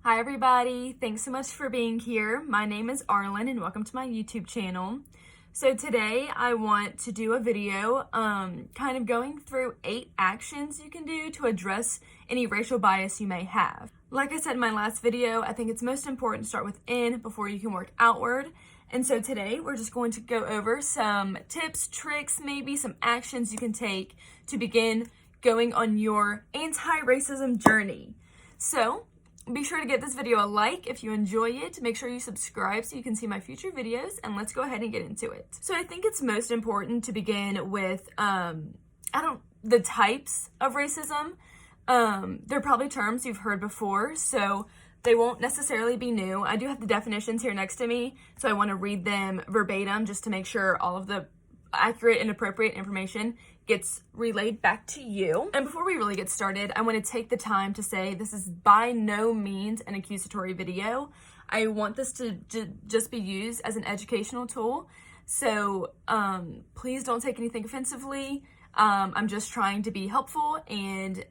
Hi everybody, thanks so much for being here. My name is Arlen and welcome to my YouTube channel. So today I want to do a video kind of going through 8 actions you can do to address any racial bias you may have. Like I said in my last video, I think it's most important to start within before you can work outward. And so today we're just going to go over some tips, tricks, maybe some actions you can take to begin going on your anti-racism journey. So be sure to give this video a like if you enjoy it. Make sure you subscribe so you can see my future videos, and let's go ahead and get into it. So I think it's most important to begin with the types of racism. They're probably terms you've heard before, so they won't necessarily be new. I do have the definitions here next to me, so I want to read them verbatim just to make sure all of the accurate and appropriate information gets relayed back to you. And before we really get started, I want to take the time to say this is by no means an accusatory video. I want this to just be used as an educational tool. So please don't take anything offensively. I'm just trying to be helpful and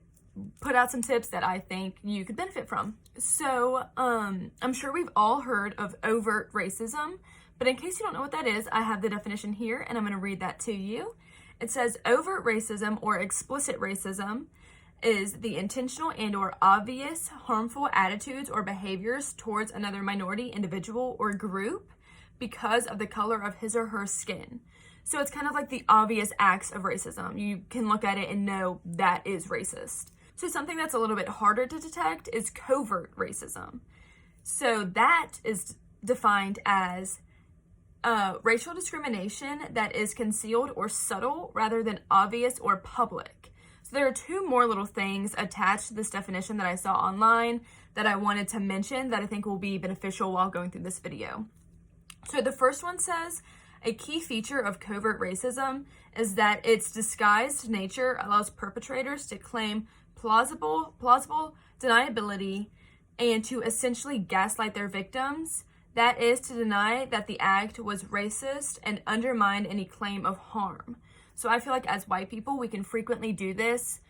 put out some tips that I think you could benefit from. So I'm sure we've all heard of overt racism, but in case you don't know what that is, I have the definition here and I'm going to read that to you. It says overt racism or explicit racism is the intentional and or obvious harmful attitudes or behaviors towards another minority, individual, or group because of the color of his or her skin. So it's kind of like the obvious acts of racism. You can look at it and know that is racist. So something that's a little bit harder to detect is covert racism. So that is defined as racial discrimination that is concealed or subtle rather than obvious or public. So there are 2 more little things attached to this definition that I saw online that I wanted to mention that I think will be beneficial while going through this video. So the first one says, a key feature of covert racism is that its disguised nature allows perpetrators to claim plausible deniability and to essentially gaslight their victims. That is to deny that the act was racist and undermine any claim of harm. So I feel like as white people, we can frequently do this.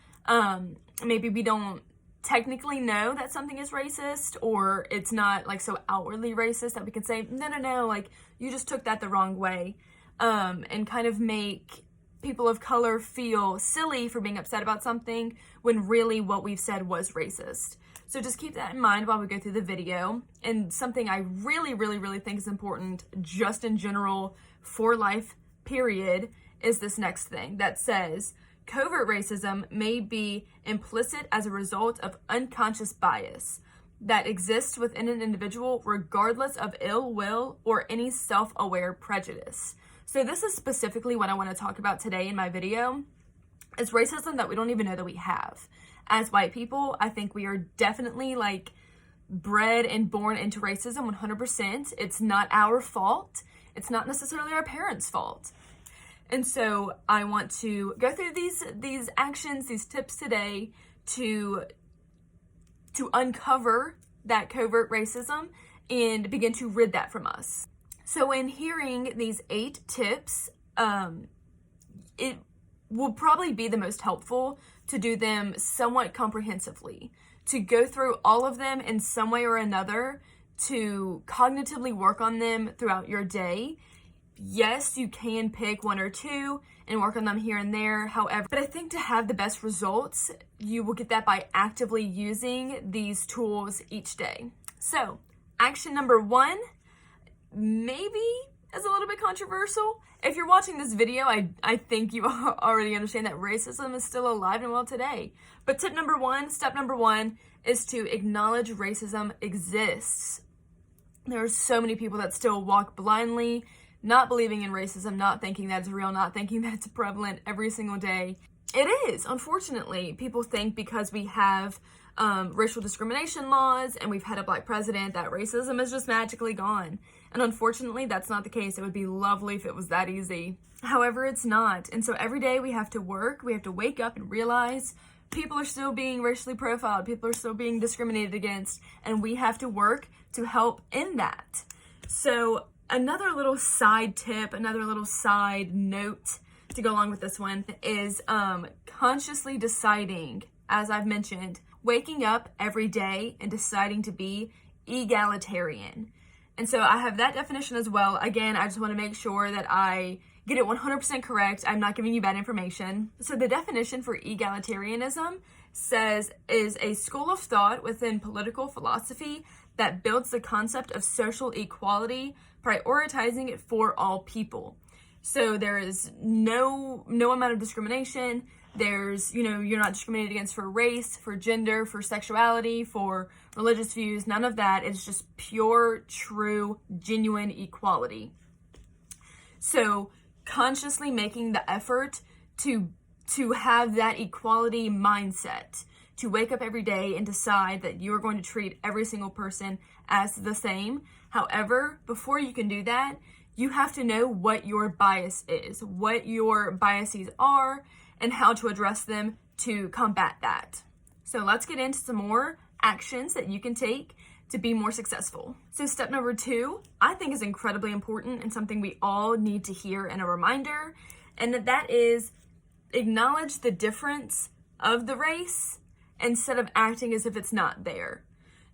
Maybe we don't technically know that something is racist, or it's not like so outwardly racist that we can say, no, like you just took that the wrong way, and kind of make people of color feel silly for being upset about something when really what we've said was racist. So just keep that in mind while we go through the video. And something I really think is important just in general for life, period, is this next thing that says covert racism may be implicit as a result of unconscious bias that exists within an individual regardless of ill will or any self-aware prejudice. So this is specifically what I want to talk about today in my video. It's racism that we don't even know that we have. As white people, I think we are definitely like bred and born into racism 100%. It's not our fault. It's not necessarily our parents' fault. And so I want to go through these actions, these tips today to uncover that covert racism and begin to rid that from us. So in hearing these 8 tips, it will probably be the most helpful to do them somewhat comprehensively, to go through all of them in some way or another, to cognitively work on them throughout your day. Yes, you can pick 1 or 2 and work on them here and there. However, but I think to have the best results, you will get that by actively using these tools each day. So action number 1, maybe is a little bit controversial. If you're watching this video, I think you already understand that racism is still alive and well today. But step number 1 is to acknowledge racism exists. There are so many people that still walk blindly, not believing in racism, not thinking that it's real, not thinking that it's prevalent every single day. It is, unfortunately. People think because we have racial discrimination laws and we've had a black president that racism is just magically gone. And unfortunately, that's not the case. It would be lovely if it was that easy. However, it's not. And so every day we have to work, we have to wake up and realize people are still being racially profiled, people are still being discriminated against, and we have to work to help end that. So another little side tip, another little side note to go along with this one is consciously deciding, as I've mentioned, waking up every day and deciding to be egalitarian. And so I have that definition as well. Again, I just want to make sure that I get it 100% correct. I'm not giving you bad information. So the definition for egalitarianism says is a school of thought within political philosophy that builds the concept of social equality, prioritizing it for all people. So there is no amount of discrimination. There's, you're not discriminated against for race, for gender, for sexuality, for religious views, none of that. It's just pure, true, genuine equality. So consciously making the effort to have that equality mindset, to wake up every day and decide that you are going to treat every single person as the same. However, before you can do that, you have to know what your bias is, what your biases are, and how to address them to combat that. So let's get into some more actions that you can take to be more successful. So step number 2, I think is incredibly important and something we all need to hear and a reminder, and that is acknowledge the difference of the race instead of acting as if it's not there.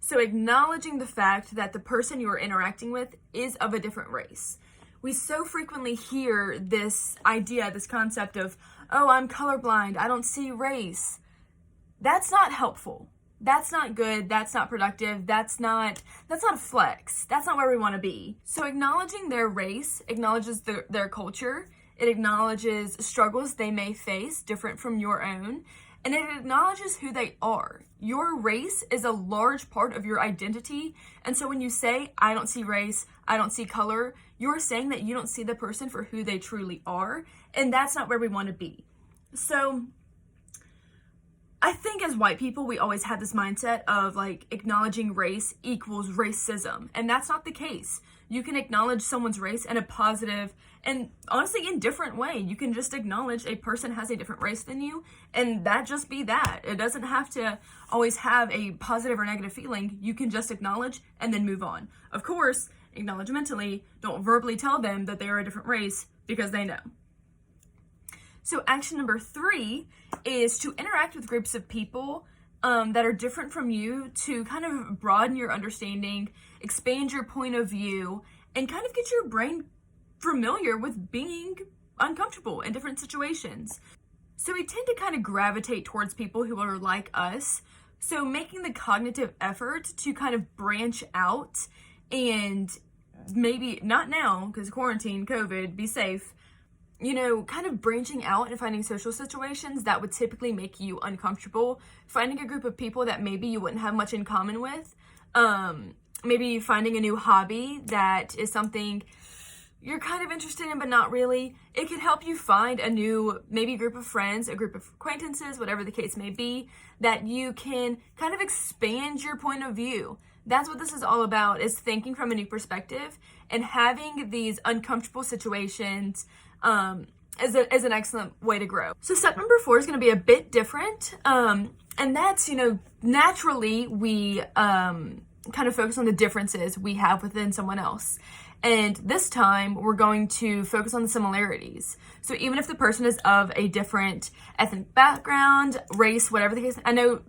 So acknowledging the fact that the person you're interacting with is of a different race. We so frequently hear this idea, this concept of, oh, I'm colorblind, I don't see race. That's not helpful. That's not good. That's not productive. That's not a flex. That's not where we want to be. So acknowledging their race acknowledges their culture. It acknowledges struggles they may face different from your own. And it acknowledges who they are. Your race is a large part of your identity. And so when you say, I don't see race, I don't see color, you're saying that you don't see the person for who they truly are. And that's not where we want to be. So I think as white people, we always have this mindset of like acknowledging race equals racism. And that's not the case. You can acknowledge someone's race in a positive and honestly indifferent way. You can just acknowledge a person has a different race than you, and that just be that. It doesn't have to always have a positive or negative feeling. You can just acknowledge and then move on. Of course, acknowledge mentally. Don't verbally tell them that they are a different race because they know. So action number 3 is to interact with groups of people that are different from you to kind of broaden your understanding, expand your point of view, and kind of get your brain familiar with being uncomfortable in different situations. So we tend to kind of gravitate towards people who are like us. So making the cognitive effort to kind of branch out and maybe not now because quarantine, COVID, be safe, kind of branching out and finding social situations that would typically make you uncomfortable, finding a group of people that maybe you wouldn't have much in common with, maybe finding a new hobby that is something you're kind of interested in, but not really. It can help you find a new, maybe group of friends, a group of acquaintances, whatever the case may be, that you can kind of expand your point of view. That's what this is all about, is thinking from a new perspective and having these uncomfortable situations is an excellent way to grow. So step number 4 is going to be a bit different. And that's, naturally we kind of focus on the differences we have within someone else. And this time we're going to focus on the similarities. So even if the person is of a different ethnic background, race, whatever the case, I know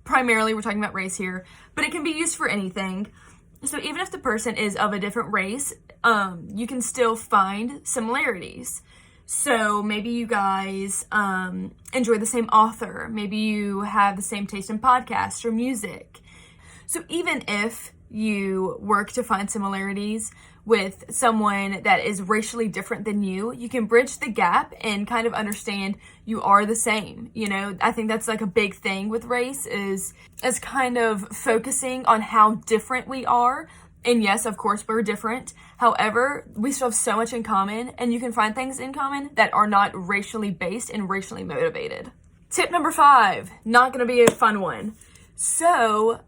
primarily we're talking about race here, but it can be used for anything. So even if the person is of a different race, you can still find similarities. So maybe you guys enjoy the same author. Maybe you have the same taste in podcasts or music. So even if you work to find similarities with someone that is racially different than you can bridge the gap and kind of understand you are the same. I think that's like a big thing with race is kind of focusing on how different we are. And yes, of course, we're different. However, we still have so much in common, and you can find things in common that are not racially based and racially motivated. Tip number 5, not going to be a fun one. So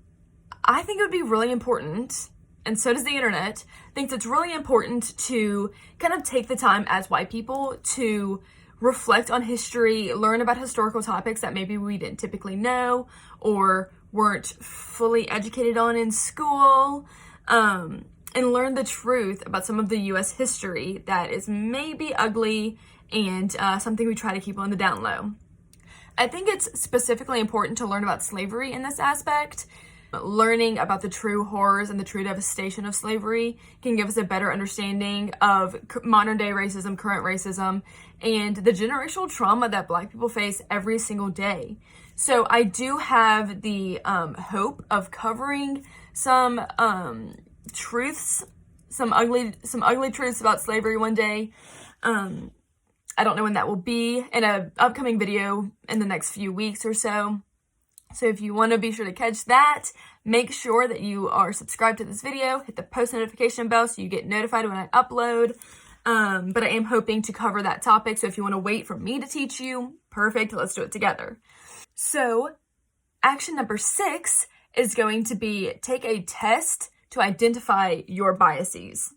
I think it would be really important, and so does the internet, thinks it's really important to kind of take the time as white people to reflect on history, learn about historical topics that maybe we didn't typically know or weren't fully educated on in school, and learn the truth about some of the U.S. history that is maybe ugly and something we try to keep on the down low. I think it's specifically important to learn about slavery in this aspect. Learning about the true horrors and the true devastation of slavery can give us a better understanding of modern day racism, current racism, and the generational trauma that Black people face every single day. So I do have the hope of covering some truths, some ugly truths about slavery one day. I don't know when that will be, in an upcoming video in the next few weeks or so. So if you want to be sure to catch that, make sure that you are subscribed to this video, hit the post notification bell so you get notified when I upload. But I am hoping to cover that topic. So if you want to wait for me to teach you, perfect, let's do it together. So action number 6 is going to be take a test to identify your biases.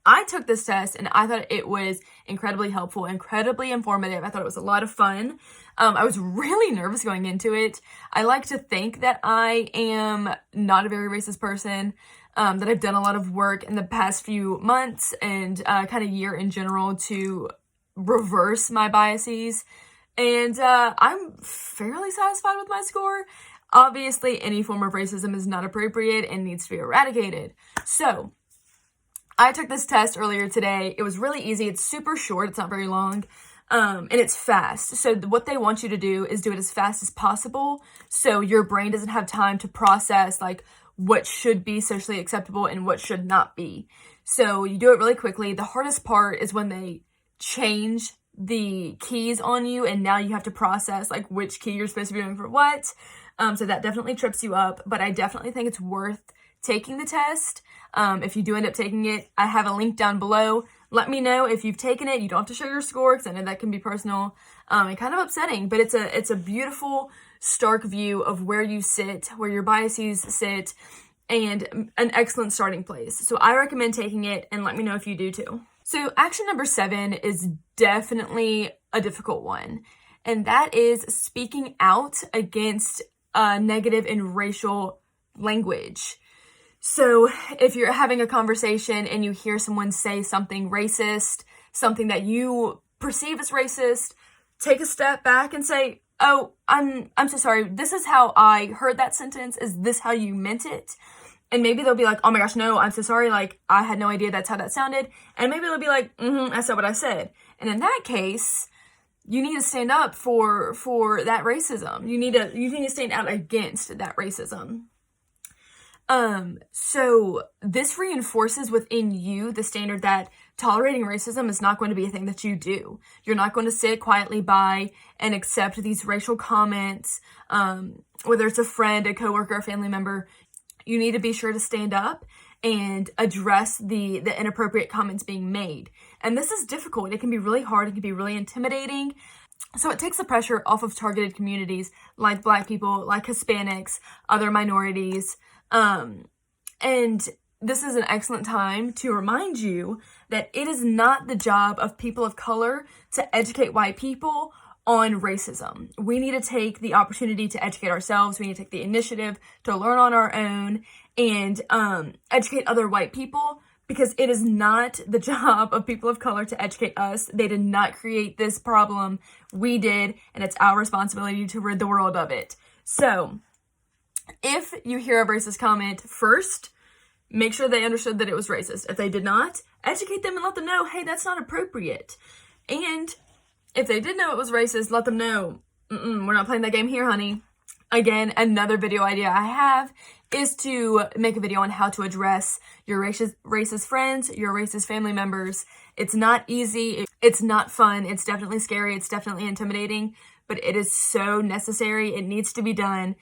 I took this test and I thought it was incredibly helpful, incredibly informative. I thought it was a lot of fun. I was really nervous going into it. I like to think that I am not a very racist person, that I've done a lot of work in the past few months and kind of year in general to reverse my biases. And I'm fairly satisfied with my score. Obviously, any form of racism is not appropriate and needs to be eradicated. So I took this test earlier today. It was really easy. It's super short. It's not very long. And it's fast. So what they want you to do is do it as fast as possible, so your brain doesn't have time to process like what should be socially acceptable and what should not be. So you do it really quickly. The hardest part is when they change the keys on you and now you have to process like which key you're supposed to be doing for what. So that definitely trips you up, but I definitely think it's worth taking the test. If you do end up taking it, I have a link down below. Let me know if you've taken it. You don't have to show your score because I know that can be personal and kind of upsetting, but it's a beautiful, stark view of where you sit, where your biases sit, and an excellent starting place. So I recommend taking it, and let me know if you do too. So action number 7 is definitely a difficult one, and that is speaking out against negative and racial language. So if you're having a conversation and you hear someone say something racist, something that you perceive as racist, take a step back and say, oh, I'm so sorry. This is how I heard that sentence. Is this how you meant it? And maybe they'll be like, oh my gosh, no, I'm so sorry. Like, I had no idea that's how that sounded. And maybe they'll be like, that's not what I said. And in that case, you need to stand up for that racism. You need to stand out against that racism. So this reinforces within you the standard that tolerating racism is not going to be a thing that you do. You're not going to sit quietly by and accept these racial comments, whether it's a friend, a coworker, a family member. You need to be sure to stand up and address the inappropriate comments being made. And this is difficult. It can be really hard. It can be really intimidating. So it takes the pressure off of targeted communities like Black people, like Hispanics, other minorities. And this is an excellent time to remind you that it is not the job of people of color to educate white people on racism. We need to take the opportunity to educate ourselves. We need to take the initiative to learn on our own and educate other white people, because it is not the job of people of color to educate us. They did not create this problem. We did, and it's our responsibility to rid the world of it. So if you hear a racist comment, first, make sure they understood that it was racist. If they did not, educate them and let them know, hey, that's not appropriate. And if they did know it was racist, let them know, we're not playing that game here, honey. Again, another video idea I have is to make a video on how to address your racist friends, your racist family members. It's not easy. It's not fun. It's definitely scary. It's definitely intimidating, but it is so necessary. It needs to be done.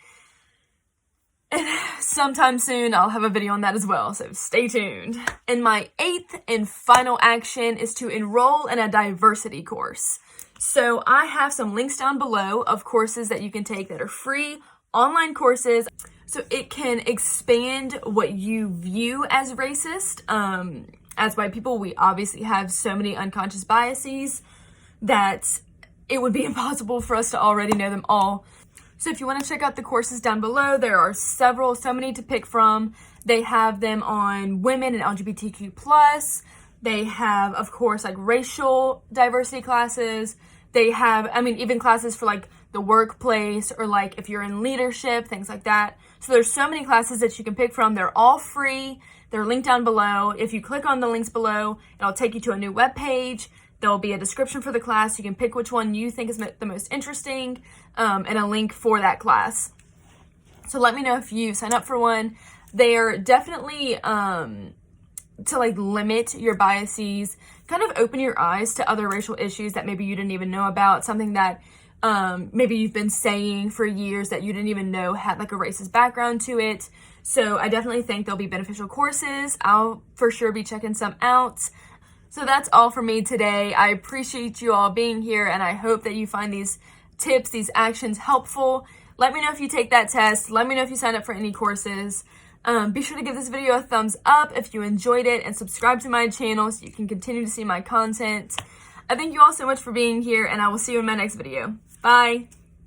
And sometime soon, I'll have a video on that as well, so stay tuned. And my 8th and final action is to enroll in a diversity course. So I have some links down below of courses that you can take that are free, online courses. So it can expand what you view as racist. As white people, we obviously have so many unconscious biases that it would be impossible for us to already know them all. So if you want to check out the courses down below, there are so many to pick from. They have them on women and LGBTQ+. They have, of course, like racial diversity classes. They have, even classes for like the workplace, or like if you're in leadership, things like that. So there's so many classes that you can pick from. They're all free. They're linked down below. If you click on the links below, it'll take you to a new web page. There'll be a description for the class. You can pick which one you think is the most interesting, and a link for that class. So let me know if you sign up for one. They're definitely to like limit your biases, kind of open your eyes to other racial issues that maybe you didn't even know about, something that maybe you've been saying for years that you didn't even know had like a racist background to it. So I definitely think they'll be beneficial courses. I'll for sure be checking some out. So that's all for me today. I appreciate you all being here, and I hope that you find these tips, these actions helpful. Let me know if you take that test. Let me know if you sign up for any courses. Be sure to give this video a thumbs up if you enjoyed it, and subscribe to my channel so you can continue to see my content. I thank you all so much for being here, and I will see you in my next video. Bye!